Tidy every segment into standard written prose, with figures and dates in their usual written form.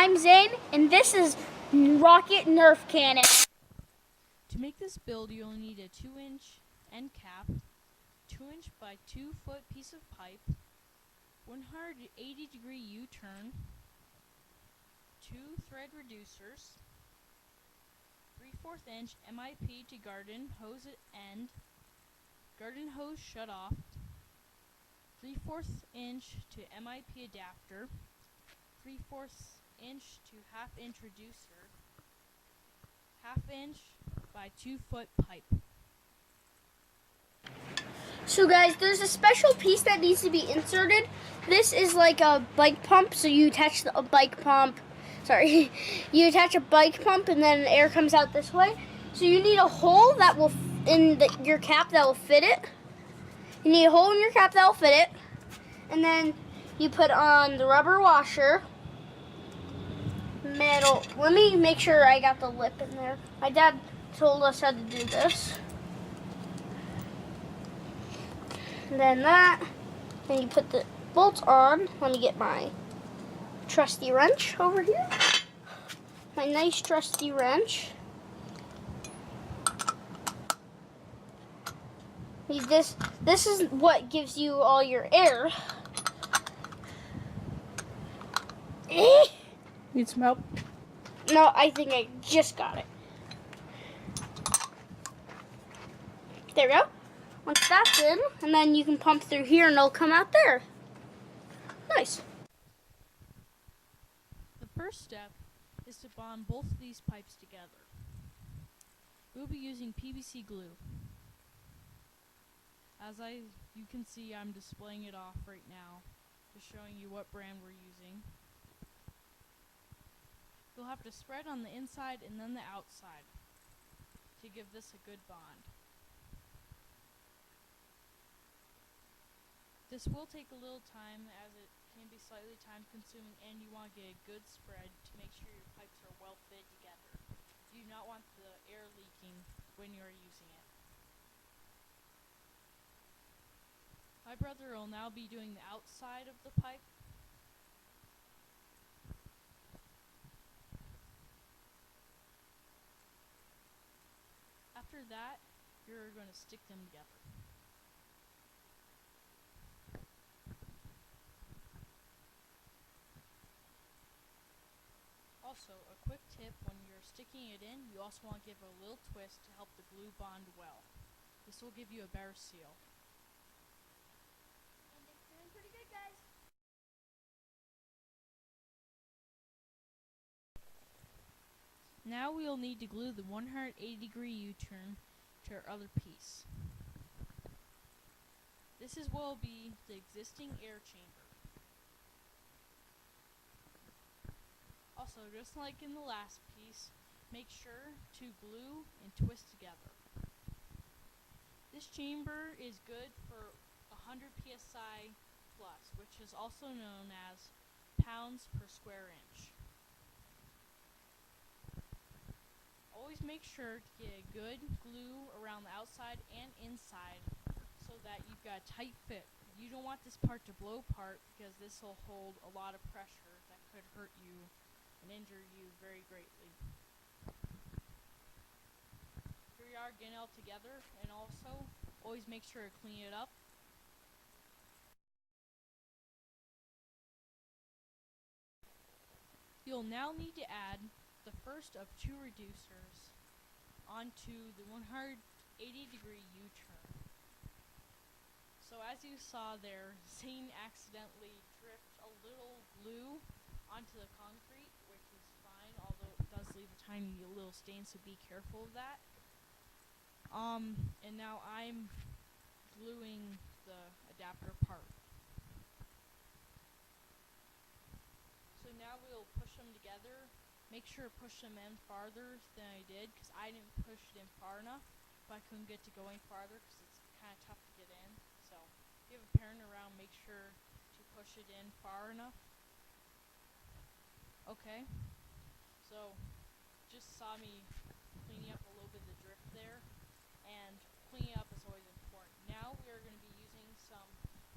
I'm Zane, and this is Rocket Nerf Cannon. To make this build, you'll need a 2-inch end cap, 2-inch by 2-foot piece of pipe, 180-degree U-turn, 2 thread reducers, 3/4 inch MIP to garden hose end, garden hose shutoff, 3/4 inch to MIP adapter, 3/4 inch to 1/2 inch reducer, 1/2 inch by 2-foot pipe. So guys, there's a special piece that needs to be inserted. This is like a bike pump, so you attach a bike pump. Sorry, you attach a bike pump and then air comes out this way. So you need a hole that will your cap that will fit it. You need a hole in your cap that will fit it, and then you put on the rubber washer. Metal. Let me make sure I got the lip in there. My dad told us how to do this. And then that. Then you put the bolts on. Let me get my trusty wrench over here. My nice trusty wrench. This is what gives you all your air. Need some help? No, I think I just got it. There we go. Once that's in, and then you can pump through here and it'll come out there. Nice. The first step is to bond both of these pipes together. We'll be using PVC glue. As you can see, I'm displaying it off right now, just showing you what brand we're using. You'll have to spread on the inside and then the outside to give this a good bond. This will take a little time as it can be slightly time consuming, and you want to get a good spread to make sure your pipes are well fitted together. You do not want the air leaking when you are using it. My brother will now be doing the outside of the pipe. After that, you're going to stick them together. Also, a quick tip, when you're sticking it in, you also want to give it a little twist to help the glue bond well. This will give you a better seal. And it's doing pretty good, guys. Now we'll need to glue the 180-degree U-turn to our other piece. This will be the existing air chamber. Also, just like in the last piece, make sure to glue and twist together. This chamber is good for 100 psi plus, which is also known as pounds per square inch. Always make sure to get a good glue around the outside and inside so that you've got a tight fit. You don't want this part to blow apart because this will hold a lot of pressure that could hurt you and injure you very greatly. Here we are getting it all together, and also always make sure to clean it up. You'll now need to add the first of 2 reducers onto the 180-degree U-turn. So as you saw there, Zane accidentally dripped a little glue onto the concrete, which is fine, although it does leave a tiny little stain, so be careful of that. And now I'm gluing the adapter part. So now we'll push them together. Make sure to push them in farther than I did, because I didn't push it in far enough, but I couldn't get to going farther because it's kind of tough to get in. So if you have a parent around, make sure to push it in far enough. Okay, so just saw me cleaning up a little bit of the drift there, and cleaning up is always important. Now we are going to be using some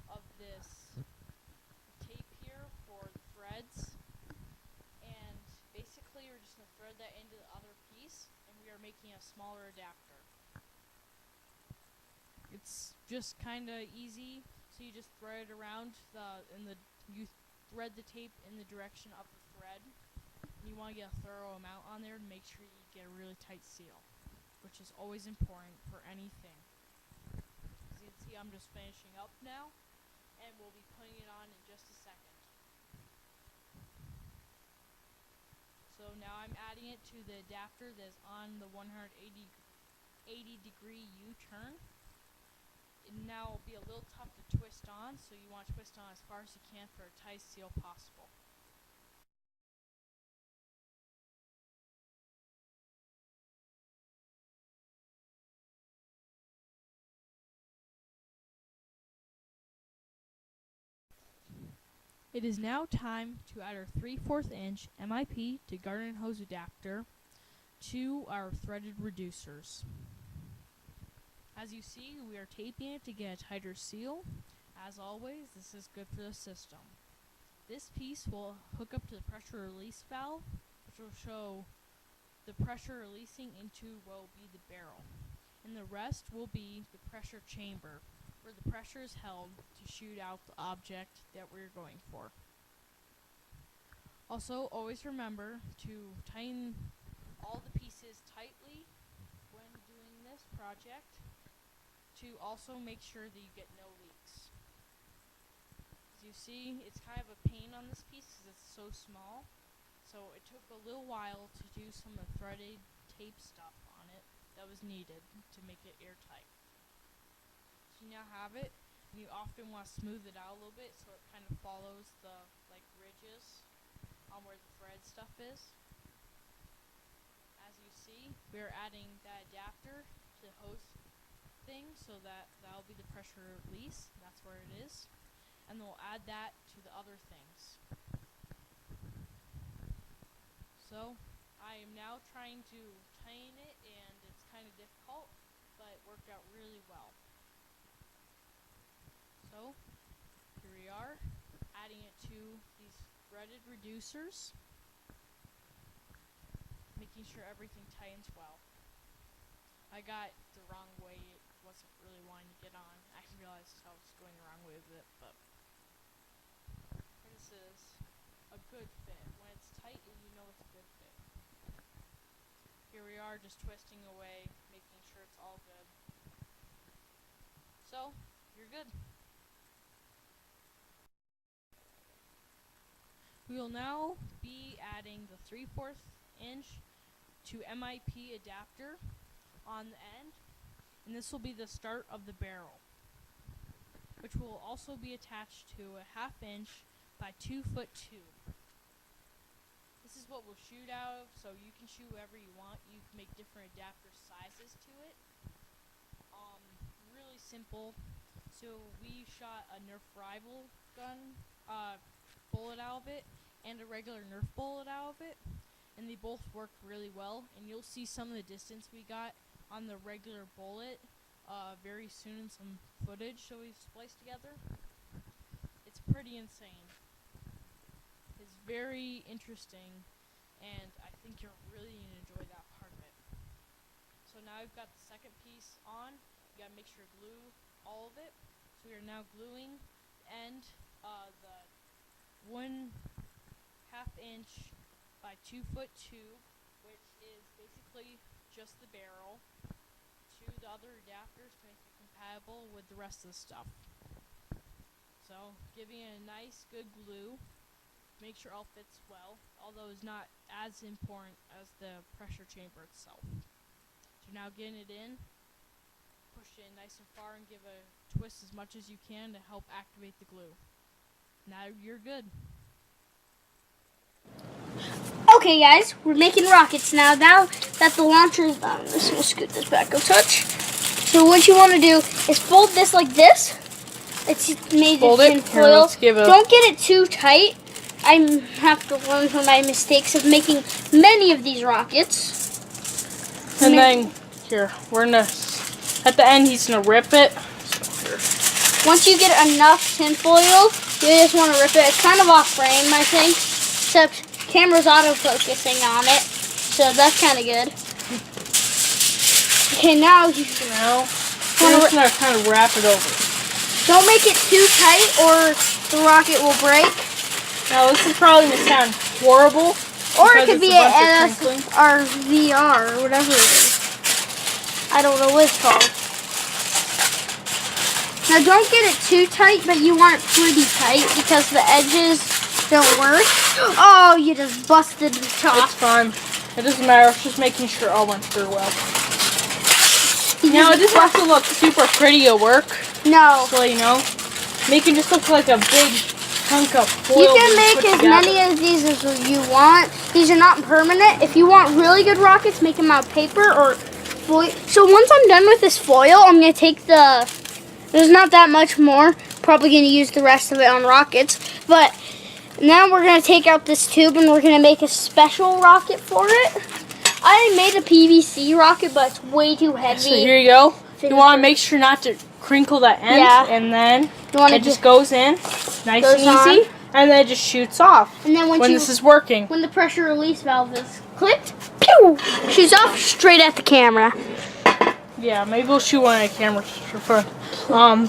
of this tape here for the threads, and are making a smaller adapter. It's just kind of easy. So you just thread it around you thread the tape in the direction of the thread. And you want to get a thorough amount on there to make sure you get a really tight seal, which is always important for anything. As you can see, I'm just finishing up now, and we'll be putting it on in just a second. So now I'm adding it to the adapter that is on the 180 degree U-turn. Now it'll be a little tough to twist on, so you want to twist on as far as you can for a tight seal possible. It is now time to add our 3/4 inch MIP to garden hose adapter to our threaded reducers. As you see, we are taping it to get a tighter seal. As always, this is good for the system. This piece will hook up to the pressure release valve, which will show the pressure releasing into what will be the barrel. And the rest will be the pressure chamber, where the pressure is held to shoot out the object that we're going for. Also, always remember to tighten all the pieces tightly when doing this project, to also make sure that you get no leaks. As you see, it's kind of a pain on this piece because it's so small, so it took a little while to do some of the threaded tape stuff on it that was needed to make it airtight. So you now have it, and you often want to smooth it out a little bit so it kind of follows the ridges on where the thread stuff is. As you see, we are adding that adapter to the hose thing, so that'll be the pressure release. That's where it is, and we'll add that to the other things. So I am now trying to tighten it, and it's kind of difficult, but it worked out really well. So here we are, adding it to these threaded reducers, making sure everything tightens well. I got the wrong way. It wasn't really wanting to get on. I realized I was going the wrong way with it, but this is a good fit. When it's tight, you know it's a good fit. Here we are, just twisting away, making sure it's all good. So, you're good. We will now be adding the 3/4 inch to MIP adapter on the end, and this will be the start of the barrel, which will also be attached to a 1/2 inch by 2 foot tube. This is what we'll shoot out of, so you can shoot whatever you want. You can make different adapter sizes to it. Really simple. So we shot a Nerf rival gun bullet out of it and a regular Nerf bullet out of it, and they both work really well, and you'll see some of the distance we got on the regular bullet very soon in some footage that we've spliced together. It's pretty insane. It's very interesting, and I think you're really going to enjoy that part of it. So now we've got the second piece on. You got to make sure to glue all of it. So we are now gluing the end, the 1/2 inch by 2 foot tube, which is basically just the barrel, to the other adapters to make it compatible with the rest of the stuff. So giving it a nice good glue, make sure all fits well, although it's not as important as the pressure chamber itself. So now getting it in, push it in nice and far and give a twist as much as you can to help activate the glue. Now you're good. Okay guys, we're making rockets now. Now that the launcher is done, I'm just going to scoot this back a touch. So what you want to do is fold this like this. It's made of tin foil. Don't get it too tight. I have to learn from my mistakes of making many of these rockets. And then, here, at the end he's going to rip it. So here. Once you get enough tin foil, you just want to rip it. It's kind of off frame, I think, except camera's auto-focusing on it, so that's kind of good. Okay, now we're just gonna kind of wrap it over. Don't make it too tight or the rocket will break. Now this is probably gonna sound horrible. Or it could be an NSR VR or whatever it is. I don't know what it's called. Now don't get it too tight, but you want it pretty tight because the edges don't work. Oh, you just busted the top. It's fine. It doesn't matter. It's just making sure it all went through well. Now it doesn't have to look super pretty at work. No. So you know, make it just look like a big chunk of foil. You can make as many of these as you want. These are not permanent. If you want really good rockets, make them out of paper or foil. So once I'm done with this foil, I'm going to take there's not that much more. Probably going to use the rest of it on rockets. But now we're going to take out this tube and we're going to make a special rocket for it. I made a PVC rocket, but it's way too heavy. So here you go. You want to make sure not to crinkle that end, and then it just goes in, nice and easy, and then it just shoots off. And then when this is working, when the pressure release valve is clicked, pew, shoots off straight at the camera. Yeah, maybe we'll shoot one at camera for fun.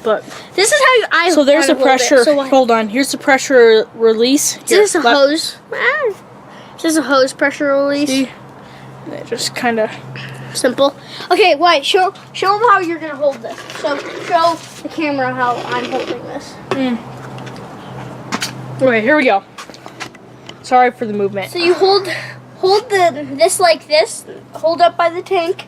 But this is how so there's the pressure. Hold on, here's the pressure release. This is a hose. This is a hose pressure release. See? It just kind of simple. Okay, wait. Show them how you're gonna hold this. So show the camera how I'm holding this. Okay, here we go. Sorry for the movement. So you hold this like this. Hold up by the tank.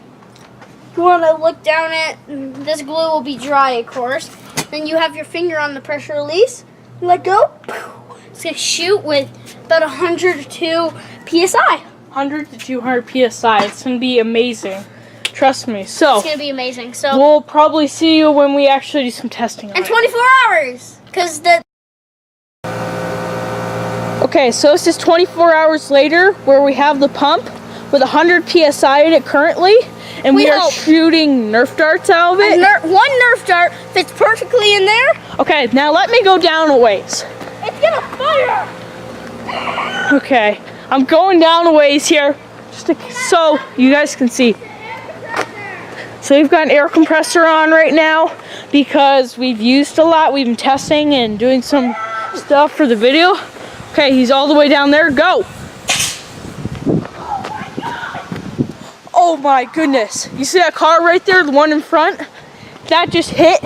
You want to look down at this glue will be dry, of course. Then you have your finger on the pressure release. Let go. It's gonna shoot with about 102 psi. 100 to 200 psi. It's gonna be amazing. Trust me. So it's gonna be amazing. So we'll probably see you when we actually do some testing. In 24 hours, because the. Okay, so this is 24 hours later, where we have the pump with 100 psi in it currently, and we are shooting Nerf darts out of it. One Nerf dart fits perfectly in there. Okay, now let me go down a ways. It's gonna fire. Okay. I'm going down a ways here, just so you guys can see. So we've got an air compressor on right now because we've used a lot. We've been testing and doing some stuff for the video. Okay, he's all the way down there. Go! Oh my goodness. You see that car right there, the one in front? That just hit.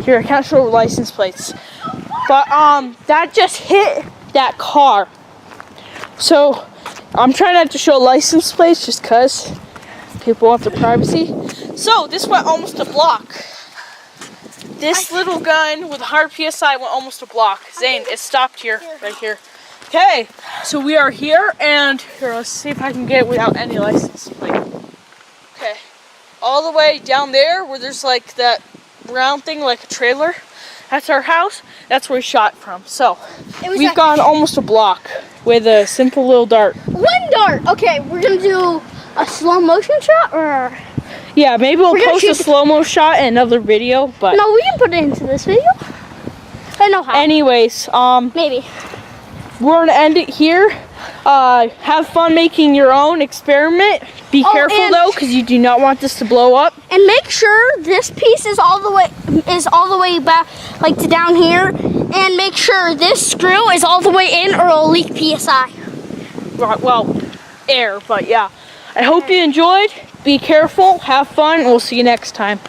Here, I can't show license plates. But that just hit that car. So, I'm trying not to show license plates just because people want their privacy. So, this went almost a block. This little gun with 100 psi went almost a block. Zane, it stopped here, right here. Okay, so we are here, and here, let's see if I can get it without any license plate. Okay, all the way down there where there's like that round thing, like a trailer. That's our house. That's where we shot from. So, we've gone almost a block with a simple little dart. One dart. Okay, we're gonna do a slow motion shot, or yeah, maybe we'll post a slow-mo shot in another video. But no, we can put it into this video. I know how. Anyways, maybe we're gonna end it here. Have fun making your own experiment. Be careful though, because you do not want this to blow up. And make sure this piece is all the way back, like to down here. And make sure this screw is all the way in, or it'll leak psi. Well, air, but yeah. I hope you enjoyed. Be careful. Have fun. We'll see you next time.